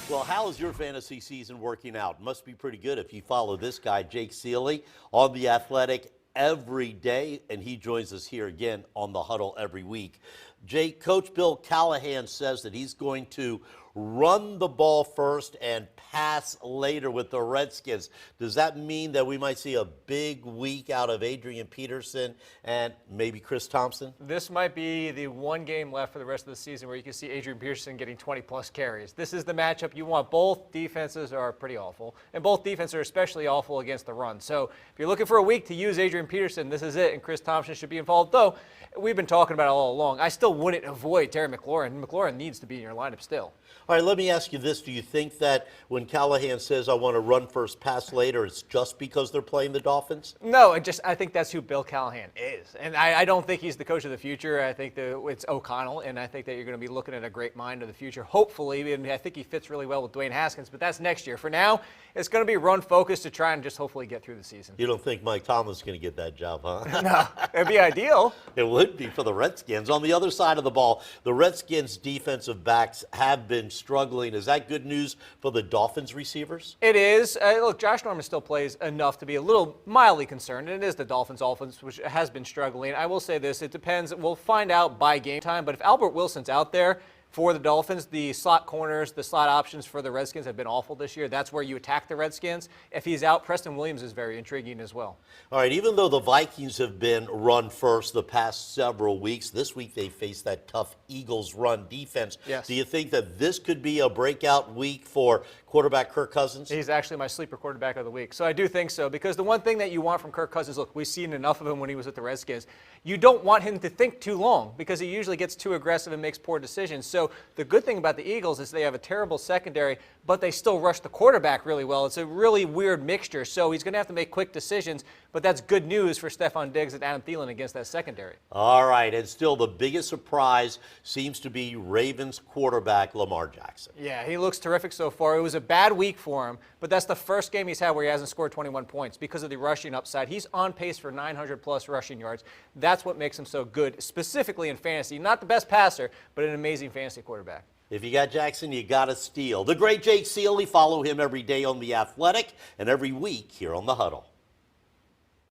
Well, how is your fantasy season working out? Must be pretty good if you follow this guy, Jake Ciely, on The Athletic every day, and he joins us here again on the Huddle every week. Jake, Coach Bill Callahan says that he's going to run the ball first and pass later with the Redskins. Does that mean that we might see a big week out of Adrian Peterson and maybe Chris Thompson? This might be the one game left for the rest of the season where you can see Adrian Peterson getting 20-plus carries. This is the matchup you want. Both defenses are pretty awful, and both defenses are especially awful against the run. So if you're looking for a week to use Adrian Peterson, this is it, and Chris Thompson should be involved. Though, we've been talking about it all along. I still wouldn't avoid Terry McLaurin. McLaurin needs to be in your lineup still. All right, let me ask you this. Do you think that when Callahan says, I want to run first, pass later, it's just because they're playing the Dolphins? No, I think that's who Bill Callahan is. And I don't think he's the coach of the future. I think that it's O'Connell, and I think that you're going to be looking at a great mind of the future, hopefully. And I think he fits really well with Dwayne Haskins, but that's next year. For now, it's going to be run-focused to try and just hopefully get through the season. You don't think Mike Tomlin's going to get that job, huh? No, it'd be ideal. It would be for the Redskins. On the other side of the ball, the Redskins' defensive backs have been struggling. Is that good news for the Dolphins receivers? It is. Look, Josh Norman still plays enough to be a little mildly concerned, and it is the Dolphins' offense, which has been struggling. I will say this. It depends. We'll find out by game time, but if Albert Wilson's out there for the Dolphins, the slot corners, the slot options for the Redskins have been awful this year. That's where you attack the Redskins. If he's out, Preston Williams is very intriguing as well. All right, even though the Vikings have been run first the past several weeks, this week they face that tough Eagles run defense. Yes. Do you think that this could be a breakout week for quarterback Kirk Cousins? He's actually my sleeper quarterback of the week. So I do think so, because the one thing that you want from Kirk Cousins, look, we've seen enough of him when he was with the Redskins. You don't want him to think too long because he usually gets too aggressive and makes poor decisions. So the good thing about the Eagles is they have a terrible secondary, but they still rush the quarterback really well. It's a really weird mixture. So he's going to have to make quick decisions, but that's good news for Stephon Diggs and Adam Thielen against that secondary. All right, and still the biggest surprise seems to be Ravens quarterback Lamar Jackson. Yeah, he looks terrific so far. It was a bad week for him, but that's the first game he's had where he hasn't scored 21 points because of the rushing upside. He's on pace for 900-plus rushing yards. That's what makes him so good, specifically in fantasy. Not the best passer, but an amazing fantasy quarterback. If you got Jackson, you got to steal. The great Jake Ciely, follow him every day on The Athletic and every week here on The Huddle.